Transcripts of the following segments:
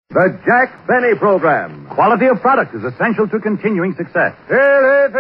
The Jack Benny Program. Quality of product is essential to continuing success. Let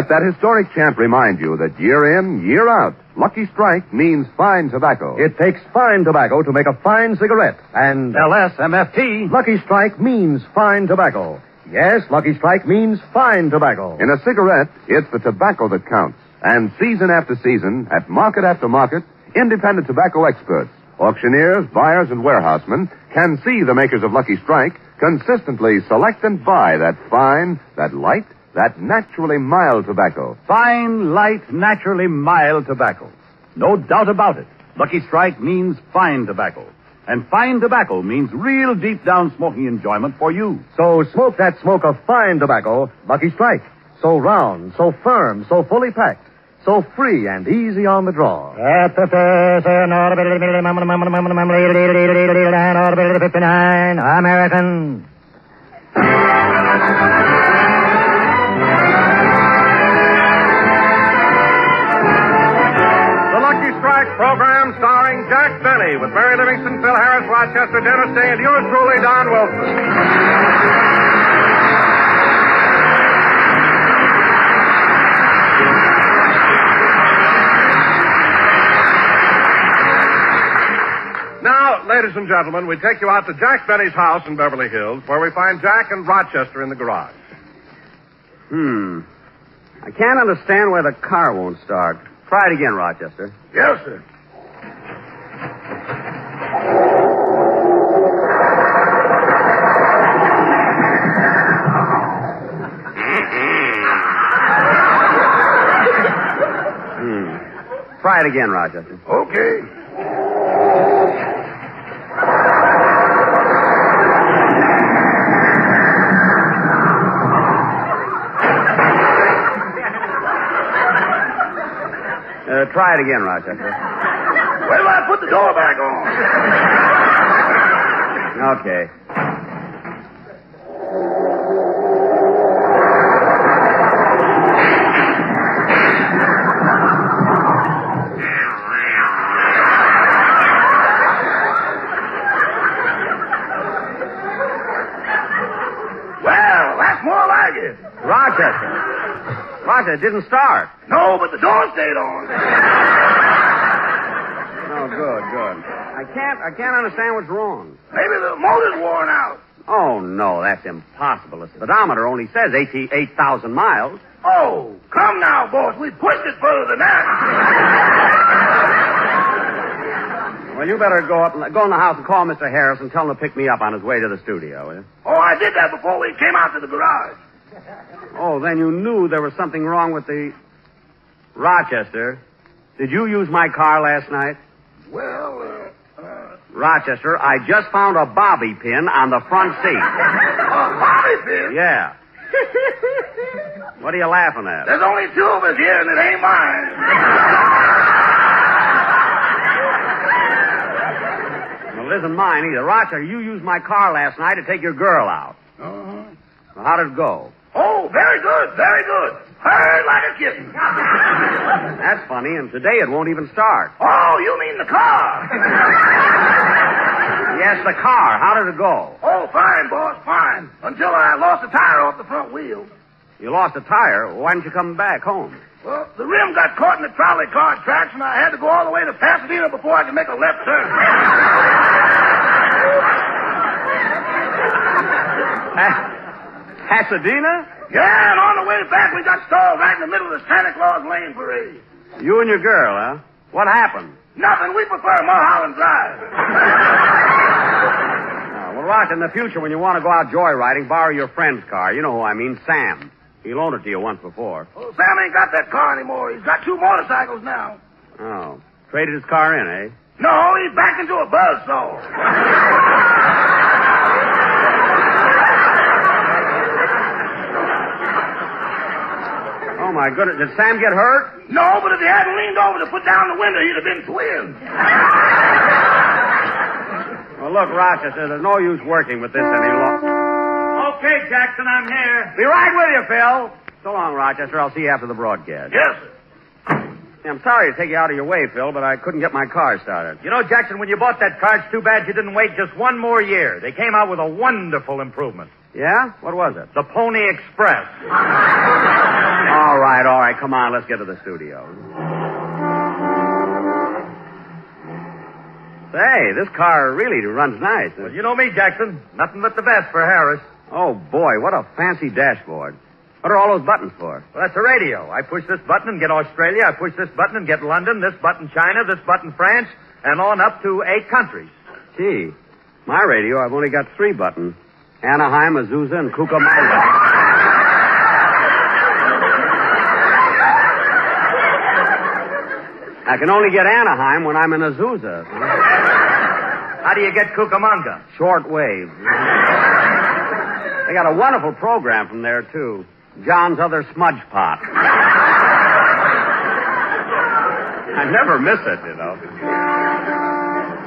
that historic chant remind you that year in, year out, Lucky Strike means fine tobacco. It takes fine tobacco to make a fine cigarette. And LSMFT. Lucky Strike means fine tobacco. Yes, Lucky Strike means fine tobacco. In a cigarette, it's the tobacco that counts. And season after season, at market after market, independent tobacco experts, auctioneers, buyers, and warehousemen can see the makers of Lucky Strike consistently select and buy that fine, that light, that naturally mild tobacco. Fine, light, naturally mild tobacco. No doubt about it. Lucky Strike means fine tobacco. And fine tobacco means real deep down smoking enjoyment for you. So smoke that smoke of fine tobacco, Lucky Strike. So round, so firm, so fully packed, so free and easy on the draw. American. The Lucky Strike program starring Jack Benny with Mary Livingston, Phil Harris, Rochester, Dennis Day, and yours truly, Don Wilson. Now, ladies and gentlemen, we take you out to Jack Benny's house in Beverly Hills, where we find Jack and Rochester in the garage. I can't understand why the car won't start. Try it again, Rochester. Yes, sir. Try it again, Rochester. Okay. Try it again, Rochester. Wait till I put the door back on. Okay. Well, that's more like it. Rochester, it didn't start. No, but the door stayed on. Oh, good. I can't understand what's wrong. Maybe the motor's worn out. Oh, no, that's impossible. The speedometer only says 8,000 miles. Oh, come now, boss. We pushed it further than that. Well, you better go in the house and call Mr. Harris and tell him to pick me up on his way to the studio, will you? Oh, I did that before we came out to the garage. Oh, then you knew there was something wrong with the... Rochester, did you use my car last night? Well, Rochester, I just found a bobby pin on the front seat. a bobby pin? Yeah. What are you laughing at? There's only two of us here, and it ain't mine. Well, it isn't mine either. Rochester, you used my car last night to take your girl out. Uh-huh. Well, how did it go? Oh, very good, very good. Purred like a kitten. That's funny, and today it won't even start. Oh, you mean the car? Yes, the car. How did it go? Oh, fine, boss, fine. Until I lost a tire off the front wheel. You lost a tire. Why didn't you come back home? Well, the rim got caught in the trolley car tracks, and I had to go all the way to Pasadena before I could make a left turn. Pasadena? Yeah, and on the way back, we got stalled right in the middle of the Santa Claus Lane parade. You and your girl, huh? What happened? Nothing. We prefer Mulholland Drive. Well, Rock, in the future, when you want to go out joyriding, borrow your friend's car. You know who I mean, Sam. He loaned it to you once before. Well, Sam ain't got that car anymore. He's got two motorcycles now. Oh. Traded his car in, eh? No, he's back into a buzzsaw. Oh, my goodness. Did Sam get hurt? No, but if he hadn't leaned over to put down the window, he'd have been twins. Well, look, Rochester, there's no use working with this any longer. Okay, Jackson, I'm here. Be right with you, Phil. So long, Rochester. I'll see you after the broadcast. Yes, sir. Yeah, I'm sorry to take you out of your way, Phil, but I couldn't get my car started. You know, Jackson, when you bought that car, it's too bad you didn't wait just one more year. They came out with a wonderful improvement. Yeah? What was it? The Pony Express. All right. Come on, let's get to the studio. Say, this car really runs nice. Well, you know me, Jackson. Nothing but the best for Harris. Oh, boy, what a fancy dashboard. What are all those buttons for? Well, that's a radio. I push this button and get Australia. I push this button and get London. This button China. This button France. And on up to 8 countries. Gee, my radio, I've only got 3 buttons. Anaheim, Azusa, and Cucamonga. I can only get Anaheim when I'm in Azusa. How do you get Cucamonga? Short wave. They got a wonderful program from there, too. John's Other Smudge Pot. I never miss it, you know.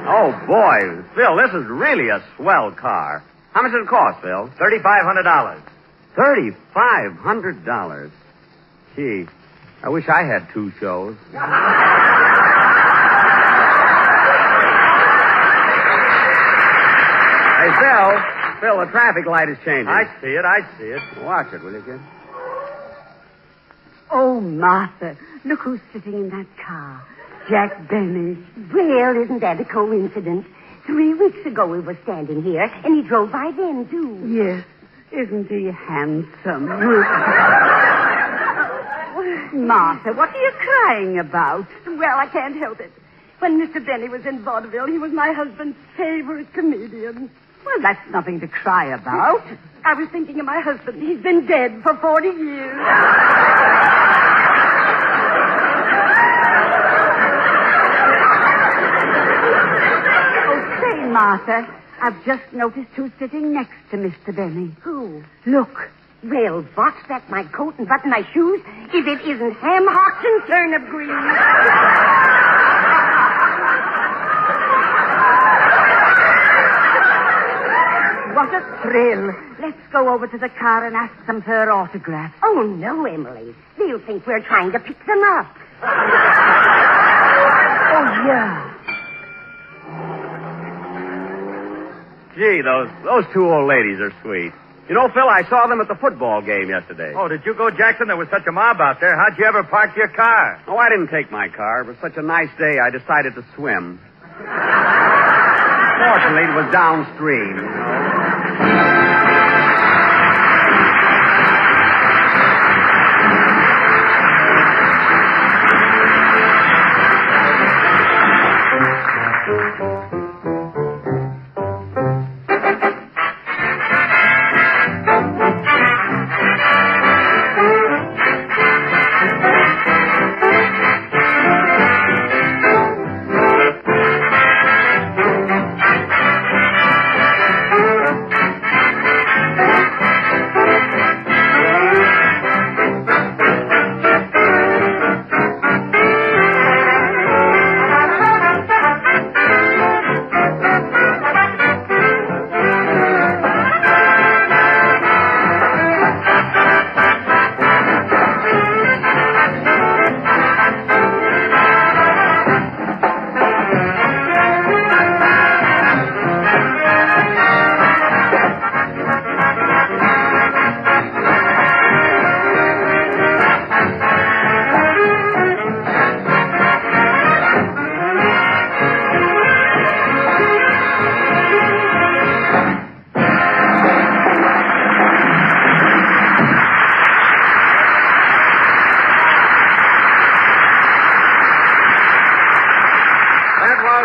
Oh, boy. Phil, this is really a swell car. How much did it cost, Phil? $3,500. $3,500. Gee, I wish I had 2 shows. Hey, Phil, the traffic light is changing. I see it. Watch it, will you, kid? Oh, Martha, look who's sitting in that car. Jack Benny. Well, isn't that a coincidence? 3 weeks ago we were standing here, and he drove by then, too. Yes. Isn't he handsome? Martha, what are you crying about? Well, I can't help it. When Mr. Benny was in vaudeville, he was my husband's favorite comedian. Well, that's nothing to cry about. I was thinking of my husband. He's been dead for 40 years. Martha, I've just noticed who's sitting next to Mr. Benny. Who? Look. Well, what's that? My coat and button my shoes? If it isn't Ham Hocks and Turnip Green. What a thrill. Let's go over to the car and ask them for her autograph. Oh, no, Emily. They'll think we're trying to pick them up. Oh, yeah. Gee, those 2 old ladies are sweet. You know, Phil, I saw them at the football game yesterday. Oh, did you go, Jackson? There was such a mob out there. How'd you ever park your car? Oh, I didn't take my car. It was such a nice day, I decided to swim. Fortunately, it was downstream, you know.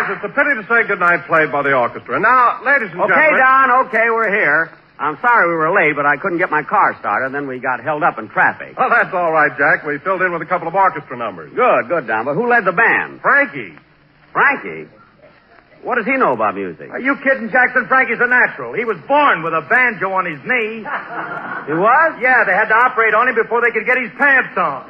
It's a pity to say goodnight played by the orchestra. Now, ladies and gentlemen... Okay, Don, okay, we're here. I'm sorry we were late, but I couldn't get my car started, and then we got held up in traffic. Well, that's all right, Jack. We filled in with a couple of orchestra numbers. Good, Don. But who led the band? Frankie. Frankie? What does he know about music? Are you kidding, Jackson? Frankie's a natural. He was born with a banjo on his knee. He was? Yeah, they had to operate on him before they could get his pants on.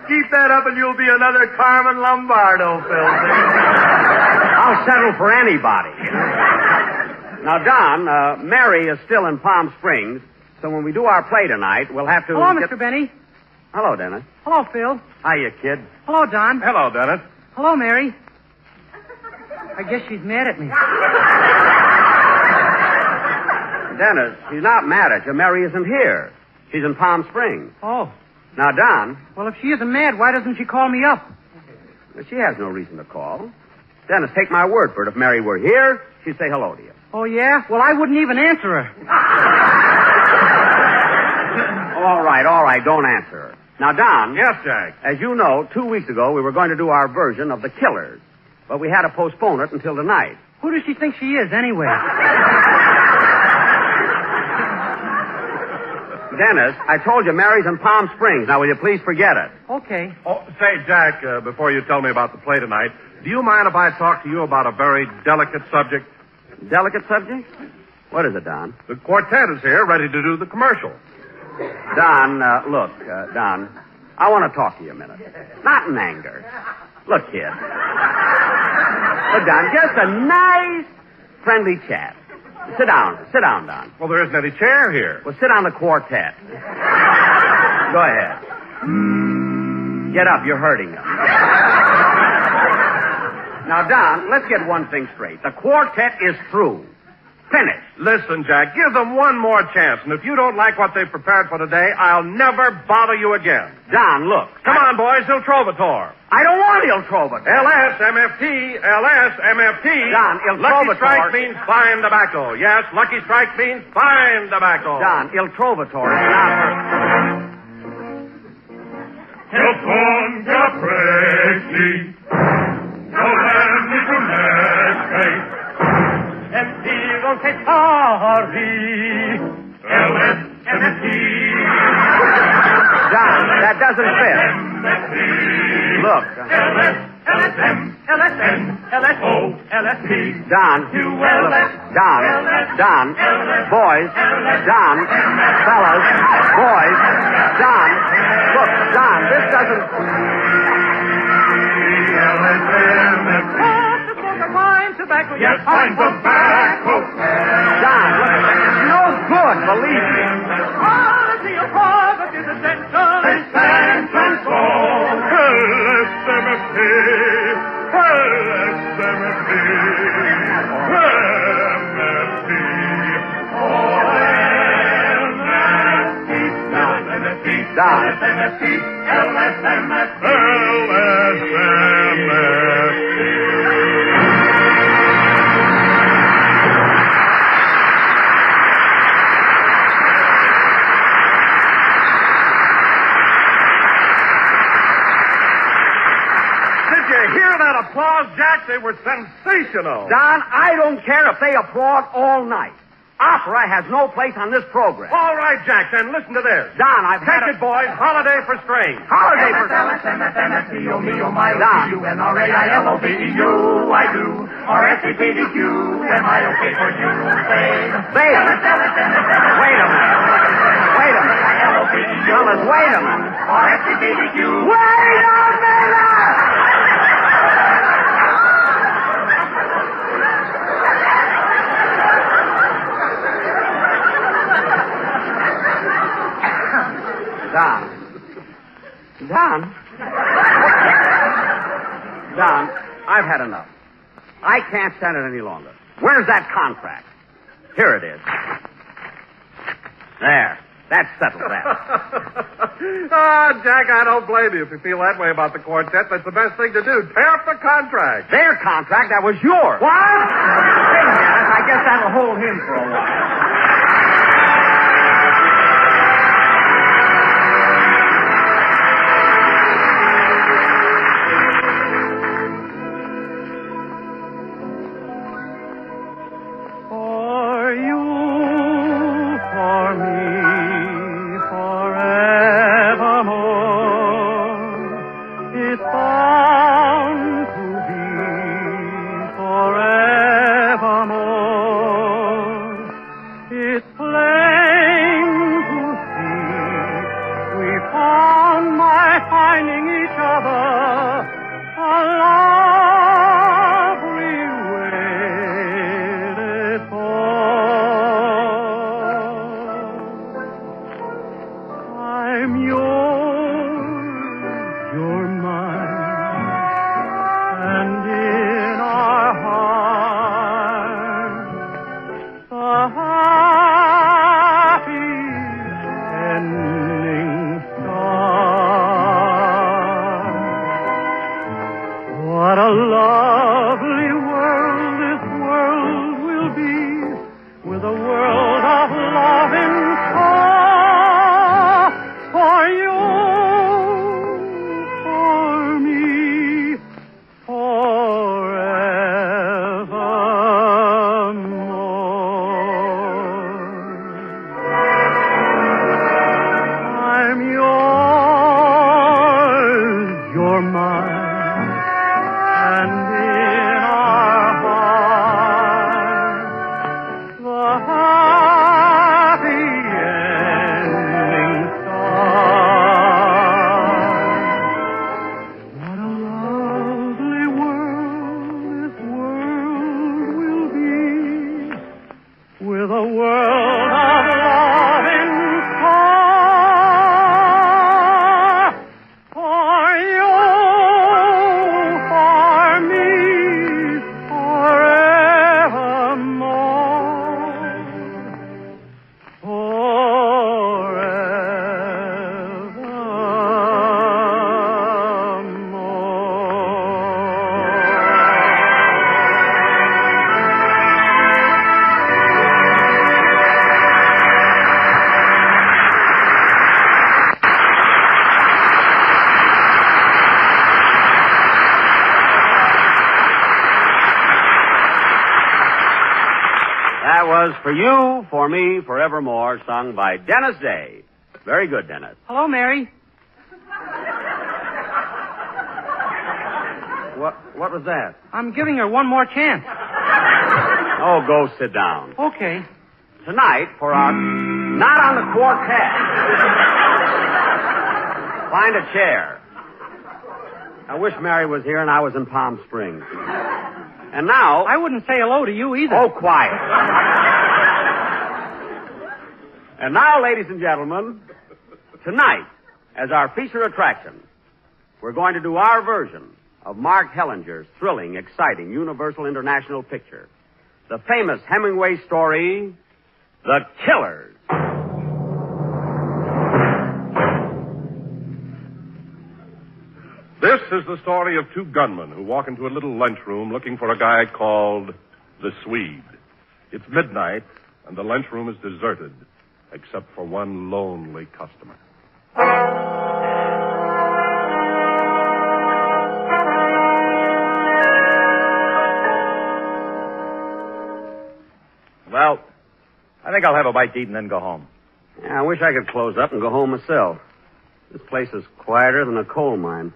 Keep that up and you'll be another Carmen Lombardo, Phil. I'll settle for anybody. Now, Don, Mary is still in Palm Springs, So when we do our play tonight, we'll have to... Hello, Mr. Benny. Hello, Dennis. Hello, Phil. Hiya, kid. Hello, Don. Hello, Dennis. Hello, Mary. I guess she's mad at me. Dennis, she's not mad at you. Mary isn't here. She's in Palm Springs. Oh. Now, Don, Well, if she isn't mad, why doesn't she call me up? she has no reason to call. Dennis, take my word for it. If Mary were here, she'd say hello to you. Oh, yeah? Well, I wouldn't even answer her. All right. Don't answer her. Now, Don. Yes, Jack. As you know, 2 weeks ago, we were going to do our version of The Killers. But we had to postpone it until tonight. Who does she think she is, anyway? Dennis, I told you Mary's in Palm Springs. Now, will you please forget it? Okay. Oh, say, Jack, before you tell me about the play tonight, do you mind if I talk to you about a very delicate subject? Delicate subject? What is it, Don? The quartet is here, ready to do the commercial. Don, look, Don, I want to talk to you a minute. Not in anger. Look, kid. Look, Don, just a nice, friendly chat. Sit down, Don. Well, there isn't any chair here. Well, sit on the quartet. Go ahead. Get up, you're hurting them. Now, Don, let's get one thing straight. The quartet is through. Finished. Listen, Jack, give them one more chance, and if you don't like what they've prepared for today, I'll never bother you again. Don, look. Come on, boys, Il Trovatore. I don't want Il Trovatore. LSMFT. Don, Il Lucky Trovatore. Strike means fine tobacco. Yes, Lucky Strike means fine tobacco. Don, Il Trovatore is not for... Il son capricci, solenni funesti, e vivo che tardi, LSMFT. Don, that doesn't fit. Look. Don. Boys. Don. Fellas. Boys. Don. Look, Don, this doesn't... Yes, fine tobacco. Don, look, it's no good, believe me. They stand transform. LSMFT. Applause, Jack. They were sensational. Don, I don't care if they applaud all night. Opera has no place on this program. All right, Jack, then listen to this. Don, I've Take had it, boys. Holiday for strings. Holiday for... Don. L-S-M-F-N-S-T-O-M-E-O-M-I-O-P-U, I do. R-S-E-P-D-Q, M-I-O-K for you, say. Wait a minute. Fellas, wait a minute. R-S-E-P-D-Q. Wait a minute! Don, I've had enough. I can't stand it any longer. Where's that contract? Here it is. There. That settles that. Jack, I don't blame you if you feel that way about the quartet. That's the best thing to do. Tear up the contract. Their contract, that was yours. What? Wait a minute. I guess that'll hold him for a while. was For You, For Me, Forevermore, sung by Dennis Day. Very good, Dennis. Hello, Mary. What was that? I'm giving her one more chance. Oh, go sit down. Okay. Tonight, for our Not on the Quartet. Find a chair. I wish Mary was here and I was in Palm Springs. And now... I wouldn't say hello to you either. Oh, quiet. And now, ladies and gentlemen, tonight, as our feature attraction, we're going to do our version of Mark Hellinger's thrilling, exciting Universal International picture, the famous Hemingway story, The Killers. This is the story of two gunmen who walk into a little lunchroom looking for a guy called the Swede. It's midnight, and the lunchroom is deserted, except for one lonely customer. Well, I think I'll have a bite to eat and then go home. Yeah, I wish I could close up and go home myself. This place is quieter than a coal mine.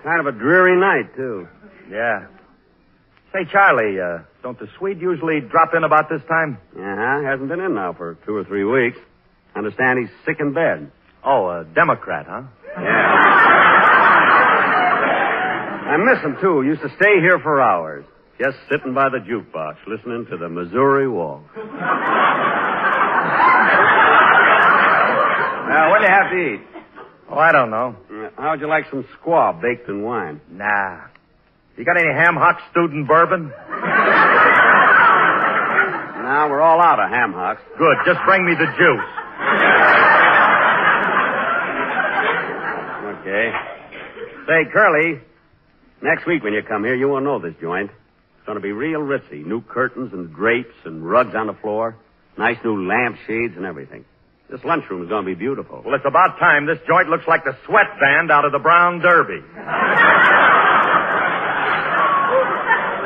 Kind of a dreary night, too. Yeah. Say, Charlie, don't the Swede usually drop in about this time? Uh-huh. Hasn't been in now for 2 or 3 weeks. Understand he's sick in bed. Oh, a Democrat, huh? Yeah. I miss him, too. Used to stay here for hours. Just sitting by the jukebox, listening to the Missouri Walk. Now, what do you have to eat? Oh, I don't know. How'd you like some squaw baked in wine? Nah. You got any ham hock stewed in bourbon? Now, we're all out of ham hocks. Good. Just bring me the juice. Okay. Say, Curly, next week when you come here, you won't know this joint. It's going to be real ritzy. New curtains and drapes and rugs on the floor. Nice new lampshades and everything. This lunchroom is going to be beautiful. Well, it's about time. This joint looks like the sweat band out of the Brown Derby.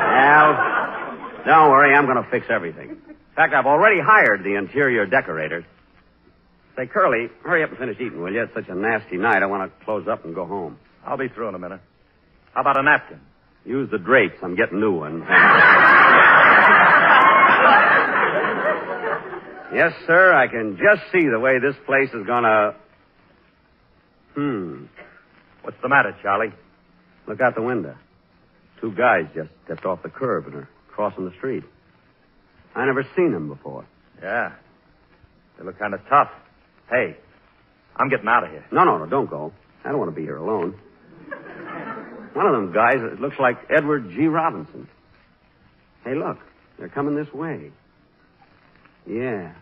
Well, don't worry. I'm going to fix everything. In fact, I've already hired the interior decorators. Say, Curly, hurry up and finish eating, will you? It's such a nasty night. I want to close up and go home. I'll be through in a minute. How about a napkin? Use the drapes. I'm getting new ones. Yes, sir. I can just see the way this place is gonna... What's the matter, Charlie? Look out the window. 2 guys just stepped off the curb and are crossing the street. I never seen them before. Yeah. They look kind of tough. Hey, I'm getting out of here. No, don't go. I don't want to be here alone. One of them guys, it looks like Edward G. Robinson. Hey, look. They're coming this way. Yeah.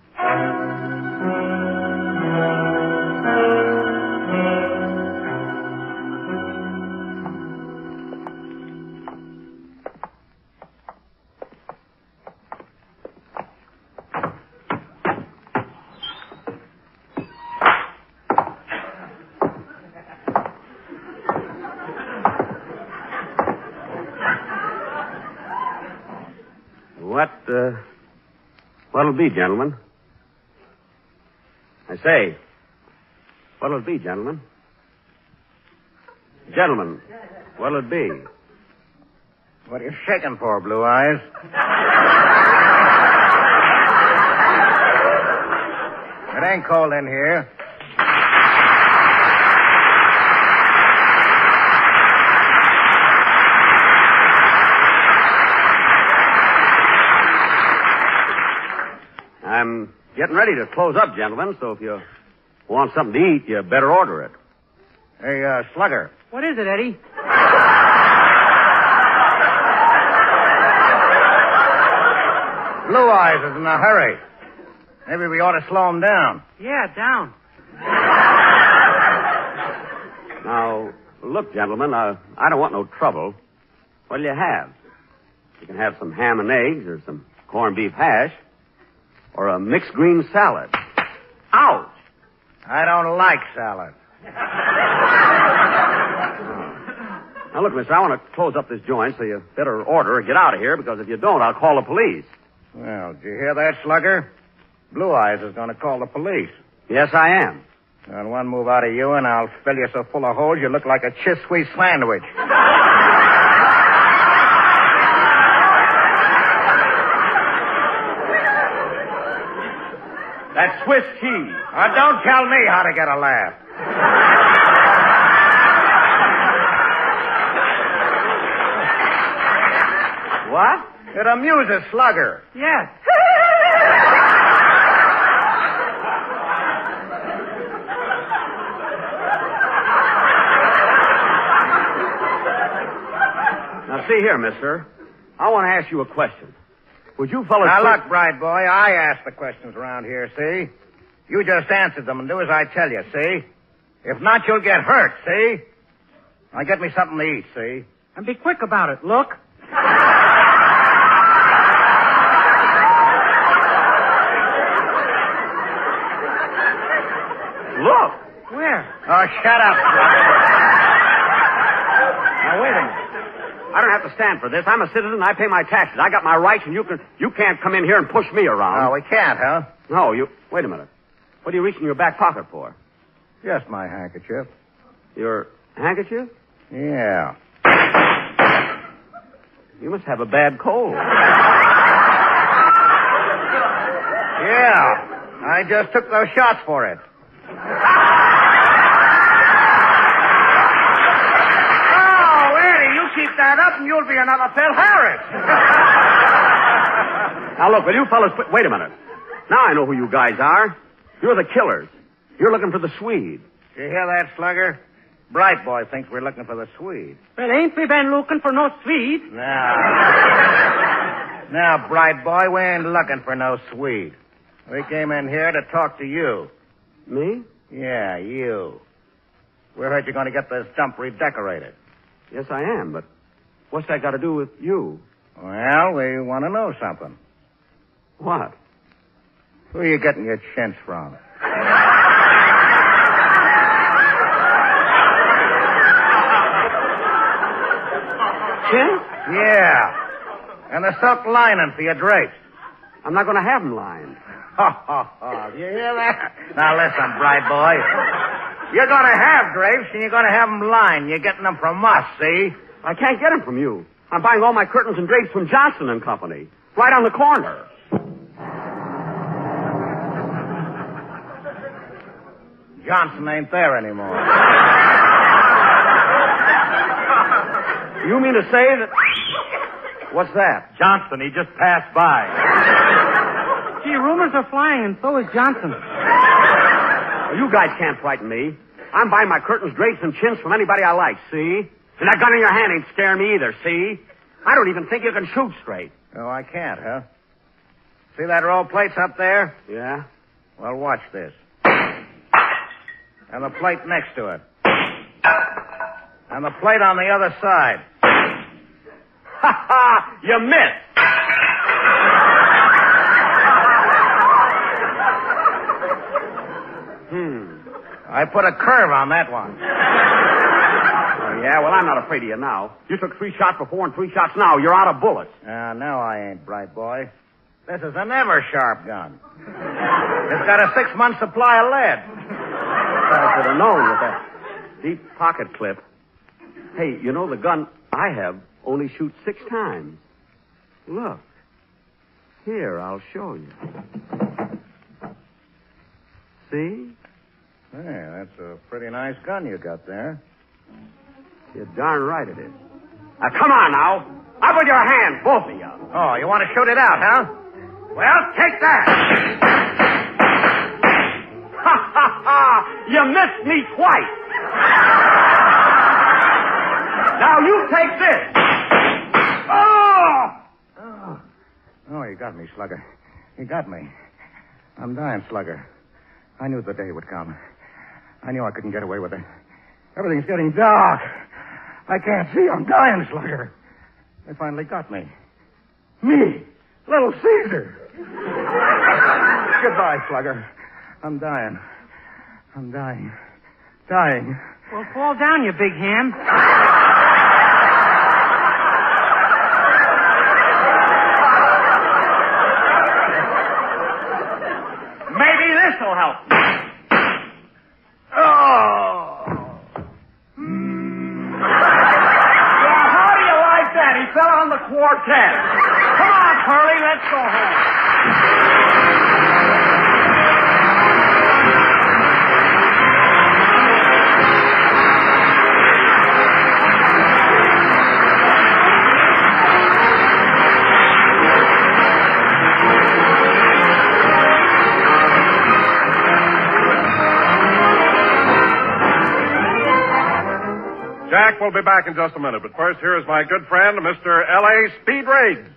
What'll it be, gentlemen? I say, what'll it be, gentlemen? Gentlemen, what'll it be? What are you shaking for, Blue Eyes? It ain't cold in here. I'm getting ready to close up, gentlemen, so if you want something to eat, you better order it. Hey, Slugger. What is it, Eddie? Blue Eyes is in a hurry. Maybe we ought to slow him down. Yeah, down. Now, look, gentlemen, I don't want no trouble. What'll you have? You can have some ham and eggs or some corned beef hash or a mixed green salad. Ouch! I don't like salad. Now, look, mister, I want to close up this joint, so you better order or get out of here, because if you don't, I'll call the police. Well, did you hear that, Slugger? Blue Eyes is going to call the police. Yes, I am. And one move out of you, and I'll fill you so full of holes you look like a Chiswee sandwich. That's Swiss cheese. Don't tell me how to get a laugh. What? It amuses Slugger. Yes. Now, see here, mister. I want to ask you a question. Would you fellas... Now, look, bright boy, I ask the questions around here, see? You just answer them and do as I tell you, see? If not, you'll get hurt, see? Now, get me something to eat, see? And be quick about it. Look. Look. Where? Oh, shut up. Now, wait a minute. I don't have to stand for this. I'm a citizen. I pay my taxes. I got my rights, and you can't come in here and push me around. Oh, we can't, huh? No, wait a minute. What are you reaching in your back pocket for? Just my handkerchief. Your handkerchief? Yeah. You must have a bad cold. Yeah. I just took those shots for it. Keep that up and you'll be another Phil Harris. Now, look, will you fellas... Wait a minute. Now I know who you guys are. You're the killers. You're looking for the Swede. You hear that, Slugger? Bright boy thinks we're looking for the Swede. Well, ain't we been looking for no Swede? Now, Bright boy, we ain't looking for no Swede. We came in here to talk to you. Me? Yeah, you. We heard you're going to get this dump redecorated. Yes, I am, but what's that got to do with you? Well, we want to know something. What? Who are you getting your chintz from? Chintz? Yeah. And the silk lining for your drapes. I'm not going to have them lined. Do you hear that? Now, listen, bright boy. You're going to have drapes, and you're going to have them lined. You're getting them from us, see? I can't get them from you. I'm buying all my curtains and drapes from Johnson and Company. Right on the corner. Johnson ain't there anymore. You mean to say that... What's that? Johnson, he just passed by. Gee, rumors are flying, and so is Johnson. Well, you guys can't frighten me. I'm buying my curtains, drapes, and chintz from anybody I like, see? And that gun in your hand ain't scaring me either, see? I don't even think you can shoot straight. Oh, I can't, huh? See that row of plates up there? Yeah? Well, watch this. And the plate next to it. And the plate on the other side. Ha ha! You missed! I put a curve on that one. Oh, yeah? Well, I'm not afraid of you now. You took 3 shots before and 3 shots now. You're out of bullets. No, I ain't, bright boy. This is an ever-sharp gun. It's got a 6-month supply of lead. I should have known with that deep pocket clip. Hey, you know, the gun I have only shoots 6 times. Look. Here, I'll show you. See? Hey, that's a pretty nice gun you got there. You're darn right it is. Now, come on now. Up with your hands, both of you. Oh, you want to shoot it out, huh? Well, take that. Ha, ha, ha. You missed me twice. Now, you take this. Oh, you got me, Slugger. You got me. I'm dying, Slugger. I knew the day would come. I knew I couldn't get away with it. Everything's getting dark. I can't see. I'm dying, Slugger. They finally got me. Me, Little Caesar. Goodbye, Slugger. I'm dying. I'm dying. Dying. Well, fall down, you big ham. let's go home. Jack will be back in just a minute, but first, here is my good friend, Mr. L.A. Speed Riggs.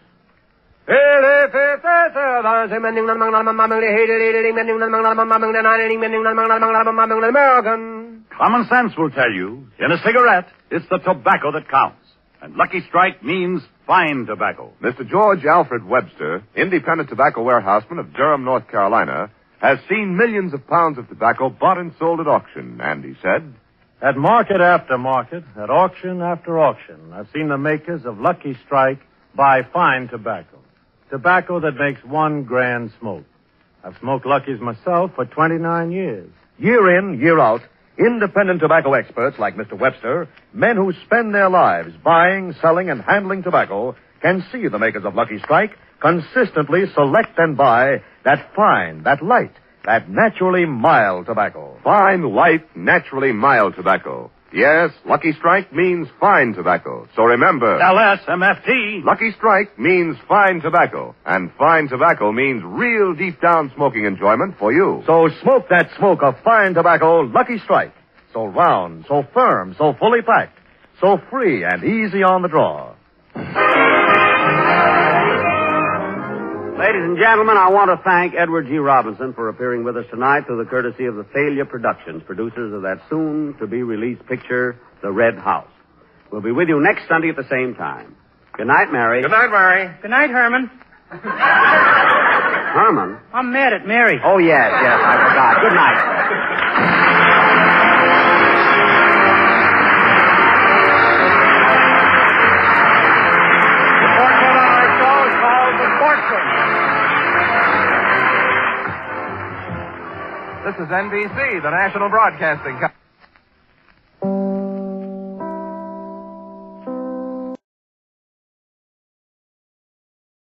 Common sense will tell you, in a cigarette, it's the tobacco that counts. And Lucky Strike means fine tobacco. Mr. George Alfred Webster, independent tobacco warehouseman of Durham, North Carolina, has seen millions of pounds of tobacco bought and sold at auction, and he said, At market after market, at auction after auction, I've seen the makers of Lucky Strike buy fine tobacco. Tobacco that makes one grand smoke. I've smoked Lucky's myself for 29 years. Year in, year out, independent tobacco experts like Mr. Webster, men who spend their lives buying, selling, and handling tobacco, can see the makers of Lucky Strike consistently select and buy that fine, that light, that naturally mild tobacco. Fine, light, naturally mild tobacco. Yes, Lucky Strike means fine tobacco. So remember, LSMFT. Lucky Strike means fine tobacco. And fine tobacco means real deep down smoking enjoyment for you. So smoke that smoke of fine tobacco, Lucky Strike. So round, so firm, so fully packed, so free and easy on the draw. Ladies and gentlemen, I want to thank Edward G. Robinson for appearing with us tonight through the courtesy of the Thalia Productions, producers of that soon-to-be-released picture, The Red House. We'll be with you next Sunday at the same time. Good night, Mary. Good night, Mary. Good night, Herman. Herman? I'm mad at Mary. Oh, yes, I forgot. Good night. This is NBC, the National Broadcasting Company.